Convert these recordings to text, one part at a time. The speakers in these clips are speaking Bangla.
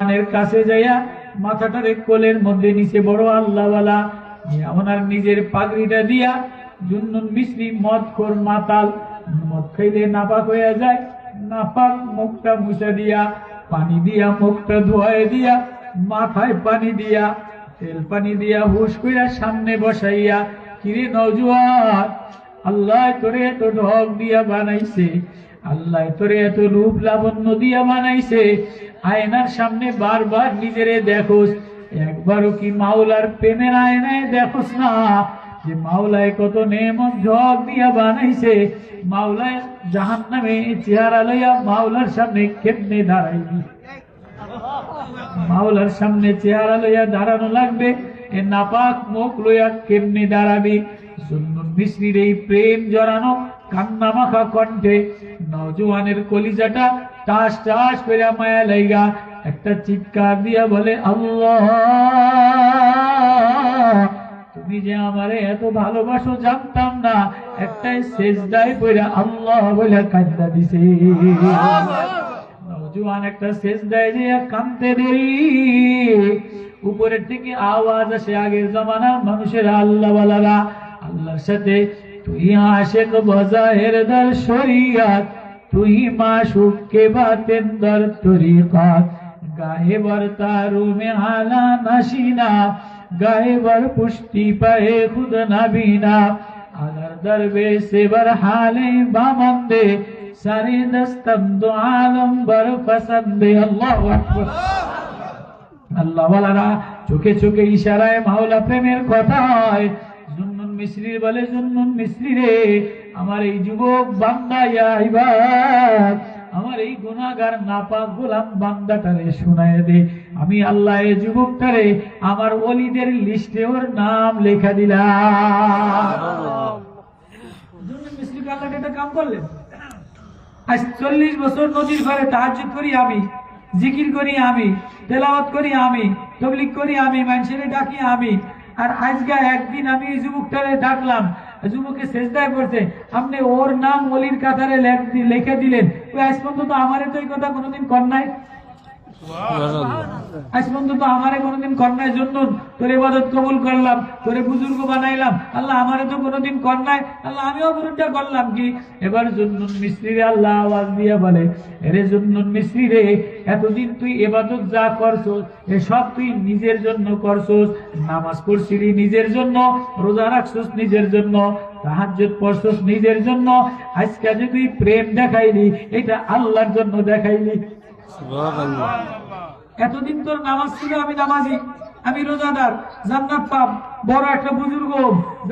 নওজোয়ানের কাছে যাইয়া মাথাটারে কোলের মধ্যে নিচে বড় আল্লাহওয়ালা ওনার নিজের পাগড়িটা দিয়া জুন্নুন মিসরি মদখোর মাতাল, মদ খাইলে নাপাক হইয়া যায়, নাপাক মুখটা মুছা দিয়া পানি দিয়া মুখটা ধোয়াই দিয়া মাথায় পানি দিয়া তেল পানি দিয়া হুশ কইরা সামনে বসাইয়া, কিরে নওজোয়ান, আল্লাহ তোরে এত ঢক দিয়া বানাইছে, আল্লাহ তোরে এত রূপ লাবণ্য দিয়া বানাইছে, আয়নার সামনে বারবার নিজেরে দেখোস, একবারও কি মাওলার প্রেমের আয়নায় দেখোস না যে মাওলায় কত নেমত ঢক দিয়া বানাইছে? মাওলায় জাহান্নামে চেহারা লইয়া মাওলার সামনে কেমনে দাঁড়াইবি? মাওলার সামনে চেহারা লইয়া দাঁড়ানো লাগবে, এ নাপাক মুখ লইয়া কেমনে দাঁড়াবি? জুন্নুন মিসরির এই প্রেম জড়ানো কান্না মাখা কণ্ঠে নওজোয়ানের কলিজাটা টাস টাস করে মায়া লাইগা একটা চিৎকার দিয়া বলে, আল্লাহ, তুমি যে আমারে এত ভালোবাসো জানতাম না। একটাই সেজদায় পড়া আল্লাহ বলে কাঁদা দিছে। নওজোয়ান একটা সেজদায় দিয়া কাঁদতে দেরি, উপরের থেকে আওয়াজ আসে, আগের জামানার মানুষের আল্লাহওয়ালারা আল্লাহর সাথে, তুই আশেক বজাহের দর শরিয়াত, তুই মাশুক কে বাতেন দর তরিকাত, গায়ে বর তারু মে হালা নাশিনা, গায়ে বর পুষ্টি পায়ে খুদ নবীনা, আলার দরবে সে বর হালে বামন্দে, সারে দস্তম দো আলম বর পসন্দে। আল্লাহু আকবার। আল্লাহওয়ালারা চোখে চোখে ইশারায় মাওলা প্রেমের কথা হয়। জুন্নুন মিসরি বলে, জুন্নুন মিসরি রে, আমার এই যুবক বান্দা ইবাদ, আমার এই গুনাহগার নাপাক গোলাম বান্দাটারে শুনায় দে, আমি আল্লাহ এই যুবকটারে আমার ওলিদের লিস্টে ওর নাম লেখা দিলাম। জুন্নুন মিসরি আল্লাহ এটা কাম করলেন। আজ 40 বছর নদীর ঘরে তাহাজ্জুদ করি আমি, জিকির করি আমি, তেলাওয়াত করি আমি, তাবলীগ করি আমি, মানুষের ডাকি আমি, আর আজকে একদিন আমি এই যুবকটারে ডাকলাম, যুবকে সেজদায় পড়ছে, আপনি ওর নাম ওলির কাতারে লিখে দিলেন। আজ পর্যন্ত আমারে তো এই কথা কোনোদিন কর নাই, আজ পর্যন্ত আমারে কোনোদিন কর নাই। জুন্নুন, তোর ইবাদত কবুল করলাম, তোরে বুজুর্গ বানাইলাম, আল্লাহ আমারে তো কোনোদিন কর নাই, আল্লাহ আমিও বুরুটা করলাম কি? এবার জুন্নুন মিসরি রে আল্লাহ আওয়াজ দিয়া বলে, এরে জুন্নুন মিসরি রে, এতদিন তুই ইবাদত যা করছস এসব তুই নিজের জন্য করছস, নামাজ পড়ছিলি নিজের জন্য, রোজা রাখছস নিজের জন্য, তাহাজ্জুদ পড়ছস নিজের জন্য, আজকে যে তুই প্রেম দেখাইলি এটা আল্লাহর জন্য দেখাইলি। এতদিন তোর নামাজ ছিল, আমি নামাজি, আমি রোজাদার, জান্নাত পাব, বড় একটা বুজুর্গ,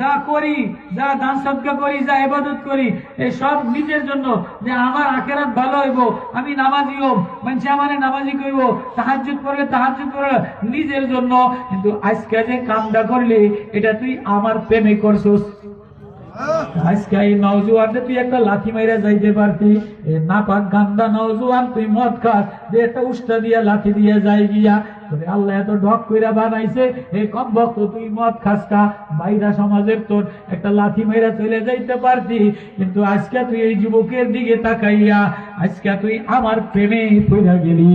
যা করি, যা দান সদকা করি, যা ইবাদত করি, এই সব নিজের জন্য, যে আমার আখিরাত ভালো হইব, আমি নামাজি হব, মানুষ আমারে নামাজি কইব, তাহাজ্জুদ পড়লে তাহাজ্জুদ পড়লে নিজের জন্য। কিন্তু আজকে যে কামটা করলি এটা তুই আমার প্রেমে করছস। আজকে এই নওজোয়ানটা তুই একটা লাথি মাইরা যাইতে পারতি, নাপাক গান্দা নওজোয়ান তুই মদ খাস, যে একটা উষ্টা দিয়া লাথি দিয়া যাই গিয়া, আল্লাহ এত ঢক কইরা বানাইছে, এই কম ভক্ত তুই মদ খাস কা, বাইরা সমাজের তোর একটা লাথি মাইরা চলে যাইতে পারতি। কিন্তু আজকে তুই এই যুবকের দিকে তাকাইয়া আজকে তুই আমার প্রেমে পইরা গেলি।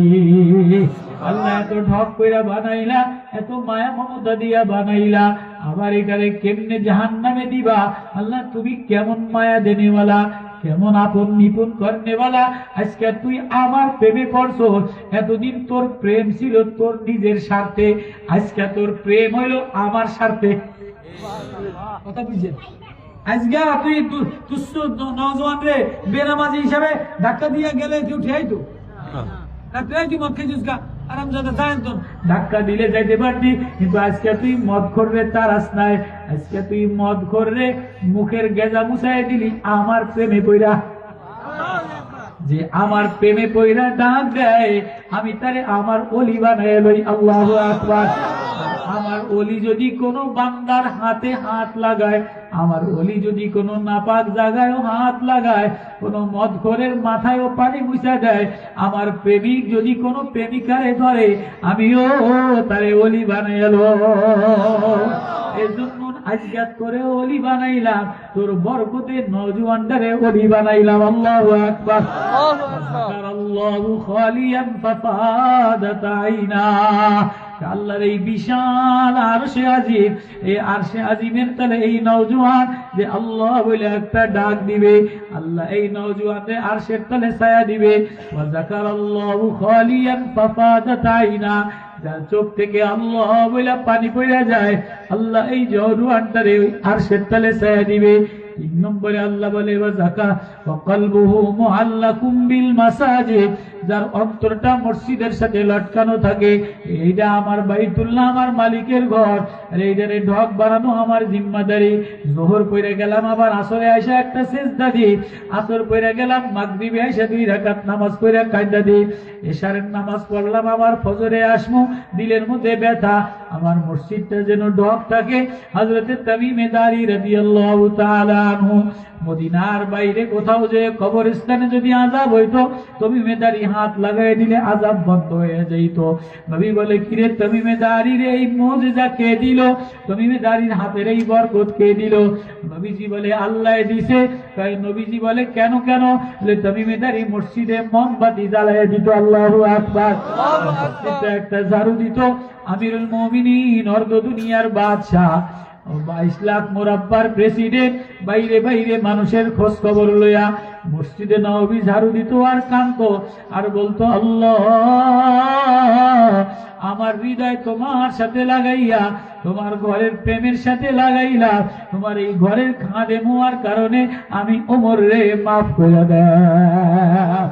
আল্লাহ এত ঢক কইরা বানাইলা, এত মায়া মমতা দিয়া বানাইলা, আবার এটারে কেমনে জাহান্নামে দিবা? আল্লাহ তুমি কেমন মায়া দেনেওয়ালা, কেমন আপন নিপুণ করনেওয়ালা, আজকে তুই আমার প্রেমে পড়ছো। এতদিন তোর প্রেম ছিল তোর নিজের স্বার্থে, আজকে তোর প্রেম হইল আমার স্বার্থে। কথা বুঝছেন? আজকে তুই তুচ্ছ নওজোয়ান রে বেনামাজি হিসাবে ধাক্কা দিয়া গেলে কেউ ঠেয়াইতো? তুই মদ খেয়েছিস গা, আরামজাদা জানতো, ধাক্কা দিলে যাইতে পারতি। কিন্তু আজকে তুই মদ খোররে তারাস নাই, আজকে তুই মদ খোররে মুখের গেজা মুছাই দিলি আমার প্রেমে পইরা। যে আমার প্রেমে পইরা ডাক দেয়, আমি তারে আমার ওলি বানায় লই। আল্লাহু আকবার। আমার ওলি যদি কোনো বান্দার হাতে হাত লাগায়, আমার ওলি যদি কোনো নাপাক জায়গায় হাত লাগায়, কোনো মদখোরের মাথায়ও পানি মুছা দেয়, আমার প্রেমিক যদি কোনো প্রেমিকারে ধরে, আমিও তারে ওলি বানায় লো। এজন্য আজকে করে ওলি বানাইলাম, তোর বরকতে নওজোয়ানটারে ওলি বানাইলাম। আল্লাহু আকবার। যাকারাল্লাহু খালিয়ান ফাফাদাত আইনা। আল্লাহর এই বিশাল আরশে আজিম, এই আরশে আজিমের তলে এই নওজোয়ান যে আল্লাহ বলে একটা ডাক দিবে, আল্লাহ এই নওজোয়ানে আরশের তলে ছায়া দিবে। ওয়া যাকারাল্লাহু খালিয়ান ফাফাদাত আইনা, যার চোখ থেকে আল্লাহ বলে পানি পড়ে যায়, আল্লাহ এই নওজোয়ানটারে আরশের তলে ছায়া দিবে। 3 নম্বরে আল্লাহ বলে ওয়া যাকা ওয়া কলবুহু মুআল্লাকুম বিল মাসাজিদ, যার অন্তরটা মসজিদের সাথে লটকানো থাকে। এইটা আমার বাইতুল্লাহ, আমার মালিকের ঘর, আর এইটারে ঢক বানানো আমার জিম্মাদারি। যোহর পড়ে গেলাম, আবার আসরে আইসা একটা সেজদা দিই, আসর পড়ে গেলাম, মাগরিবে আইসা 2 রাকাত নামাজ পড়ে কায়দা দিই, এশারের নামাজ পড়লাম, আবার ফজরে আসমু, দিলের মধ্যে ব্যথা, আমার মসজিদটা যেন ঢক থাকে। হযরতে তামিমে দারি রাদিয়াল্লাহু তাআলা আনহু মদিনার বাইরে কোথাও যে কবরস্থানে যদি আযাব হইতো, তামিমে দারি হাত লাগাই দিলে আযাব বন্ধ হয়ে যাইত। নবী বলে, কিরে তামিমে দারির এই মুজিজা কে দিল? তামিমে দারির হাতের এই বরকত কে দিল? নবীজি বলে, আল্লাহ দিছে। তাই নবীজি বলে, কেন কেন? বলে, তামিমে দারি মসজিদে মোমবাতি জ্বালায় দিত। আল্লাহু আকবার। একটা ঝাড়ু দিত। আমিরুল মুমিনিন, অর্ধ দুনিয়ার বাদশাহ, 22 লাখ মুরাব্বার প্রেসিডেন্ট, বাইরে বাইরে মানুষের খোঁজ খবর লইয়া মসজিদে নববী ঝাড়ু দিত আর কাঁদতো আর বলতো, আল্লাহ আমার হৃদয় তোমার সাথে লাগাইয়া, তোমার ঘরের প্রেমের সাথে লাগাইলা, তোমার এই ঘরের খাদেম হওয়ার কারণে আমি ওমর রে মাফ করে দাও।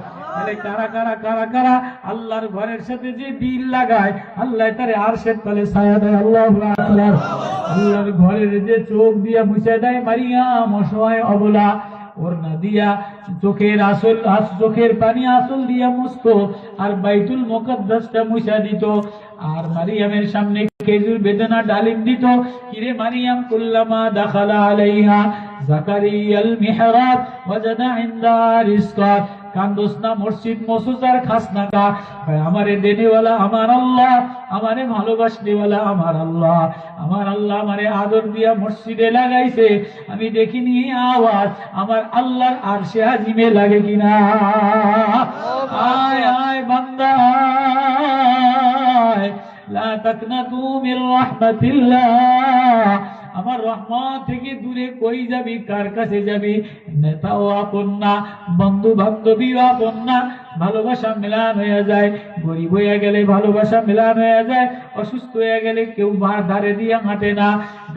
কারা কারা কারা কারা আল্লাহর ঘরের সাথে যে দিল লাগায়, আল্লাহ তারে আরশের তলে ছায়া দেয়। আল্লাহু আকবার। আল্লাহর ঘরের যে চোখ দিয়া মুছে দেয় মারিয়াম, অসহায় অবলা, ওড়না দিয়া চোখের আসল চোখের পানি আসল দিয়া মুছতো আর বাইতুল মুকাদ্দাসটা মুছা দিত। আর মারিয়ামের সামনে খেজুর বেদানা ডালিম দিত। কিরে মারিয়াম, কুল্লামা দাখালা আলাইহা যাকারিয়াল মিহরাব ওয়াজাদা ইনদা রিজকা, কান্দোস না, মসজিদ মসুজার খাস না কা, আমারে দেনেওয়ালা আমার আল্লাহ, আমারে ভালোবাসনেওয়ালা আমার আল্লাহ, আমার আল্লাহ আমারে আদর দিয়া মসজিদে লাগাইছে। আমি দেখিনি আওয়াজ আমার আল্লাহর আরশে আজিমে লাগে কিনা। আয় আয় বান্দা, লা তাকনাতু মির রাহমাতিল্লাহ, আমার রহমত থেকে দূরে কই যাবি, কার কাছে যাবি? নেতাও আপন না, বন্ধু বান্ধবীও আপন না। ভালোবাসা মেলান হয়ে যায়, গরিব হয়ে গেলে ভালোবাসা মেলান হয়ে যায়, অসুস্থ হয়ে গেলে কেউ ধারে দিয়ে হাঁটে না,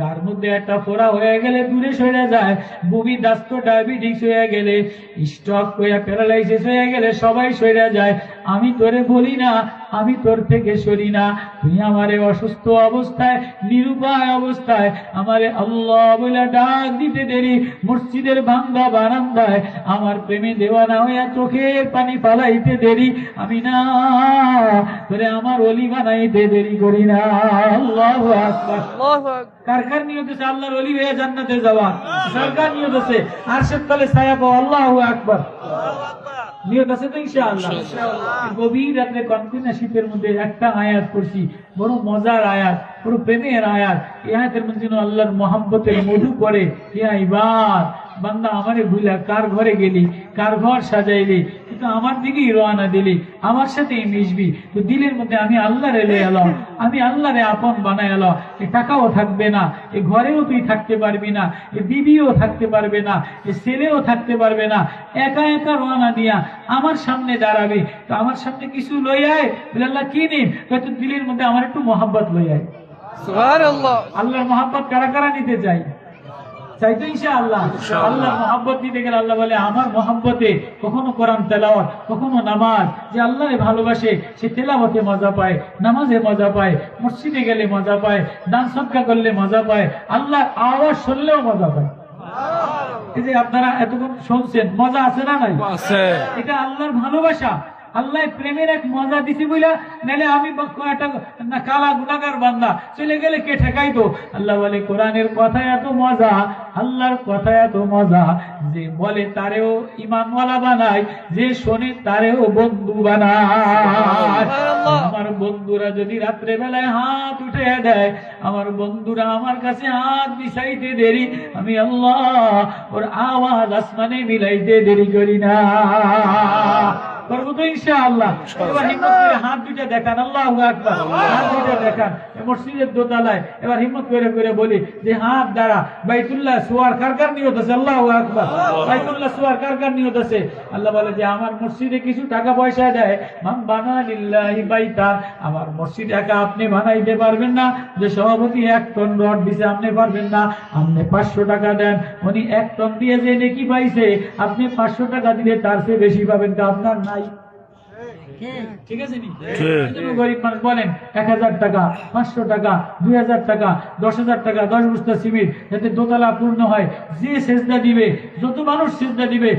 গার মধ্যে একটা ফোড়া হয়ে গেলে দূরে সরে যায়, বমি দাস্ত ডায়াবেটিস হয়ে গেলে, স্ট্রোক হয়ে প্যারালাইসিস হয়ে গেলে সবাই সরে যায়। আমি তোরে বলি না, আমি তোর থেকে সরি না। তুই আমারে অসুস্থ অবস্থায়, নিরুপায় অবস্থায় আমারে আল্লাহ বলে ডাক দিতে দেরি, মসজিদের ভাঙ্গা বারান্দায় আমার প্রেমে দেওয়ানা হইয়া চোখের পানি ফালাইতে দেরি, আমি না তোরে আমার ওলি বানাইতে দেরি করি না। আল্লাহু আকবার। কার কার নিয়ত আছে আল্লাহর ওলি হয়ে জান্নাতে যাওয়া? সরকার নিয়ত আছে আরশের তলে ছায়া পাওয়া। আল্লাহু আকবার। নিয়ত আছে তো ইনশাআল্লাহ। গভীর রাতে কনফিনা শীতের মধ্যে একটা আয়াত করছি, বড় মজার আয়াত, বড় প্রেমের আয়াত। এই আয়াতের মধ্যে আল্লাহর মহব্বতের মধু করে। ইয়া ইবাদ, বান্দা আমারে ভুলা কার ঘরে গেলি, কার ঘর সাজাইলি, কিন্তু আমার দিকেই রওনা দিলি, আমার সাথেই মিশবি। তো দিলের মধ্যে আমি আল্লাহরে লয়ে এলাম, আমি আল্লাহরে আপন বানাই এলাম। এ টাকাও থাকবে না, এ ঘরেও তুই থাকতে পারবি না, এ বিবিও থাকতে পারবে না, এ ছেলেও থাকতে পারবে না। একা একা রওনা দিয়া আমার সামনে দাঁড়াবে। তো আমার সামনে কিছু লই আয়, বলে আল্লাহ কি নিন? হয়তো দিলের মধ্যে আমার একটু মহব্বত লই আয়। সুবহানাল্লাহ। আল্লাহর মহব্বত কারা কারা নিতে চাই? চাইতো ইনশাআল্লাহ। আল্লাহর মহব্বত নিতে গেলে আল্লাহ বলে, আমার মহব্বতে কখনো কোরআন তেলাওয়াত, কখনো নামাজ। যে আল্লাহরে ভালোবাসে সে তেলাওয়াতে মজা পায়, নামাজে মজা পায়, মসজিদে গেলে মজা পায়, দান সদকা করলে মজা পায়, আল্লাহর আওয়াজ শুনলেও মজা পায়। এই যে আপনারা এতক্ষণ শুনছেন, মজা আছে না নাই? এটা আল্লাহর ভালোবাসা। আল্লাহ প্রেমের এক মজা দিছি বইলা, নাহলে আমি একটা কালা গুনাহগার বান্দা চলে গেলে কে ঠেকাইতো? আল্লাহ বলে কোরআনের কথা এত মজা, আল্লাহর কথা এত মজা, যে বলে তারেও ইমানওয়ালা বানায়, যে শোনে তারেও বন্ধু বানায়। আমার বন্ধুরা যদি রাত্রে বেলায় হাত উঠে দেয়, আমার বন্ধুরা আমার কাছে হাত মিশাইতে দেরি, আমি আল্লাহ ওর আওয়াজ আসমানে মিলাইতে দেরি করি না। করবো তো ইনশাআল্লাহ। এবার হিম্মত করে হাত দুইটা দেখান, আল্লাহু আকবার, হাত দুইটা দেখান মসজিদের দোতলায়। এবার হিম্মত করে করে বলি যে হাত দ্বারা বাইতুল্লাহ সুয়ার কার নিয়ত আছে? আল্লাহু আকবার। বাইতুল্লাহ সুয়ার কার নিয়ত আছে? আল্লাহ বলে যে আমার মসজিদে কিছু টাকা পয়সা দেয়, মান বানা লিল্লাহি বাইতান, আমার মসজিদ একা আপনি বানাইতে পারবেন না, যে সভাপতি 1 টন রড দিছে আপনি পারবেন না, আপনি 500 টাকা দেন, উনি 1 টন দিয়ে যে নেকি পাইছে, আপনি 500 টাকা দিলে তার চেয়ে বেশি পাবেন, তা আপনার নাই। ঠিক আছে নি? গরিব মানুষ বলেন 1000 টাকা, 500 টাকা, 2000 টাকা, 10,000 টাকা, 10 বস্তা সিমেন্ট, যাতে দোতলা পূর্ণ হয়। যে সেজদা দিবে, যত মানুষ সেজদা দিবে,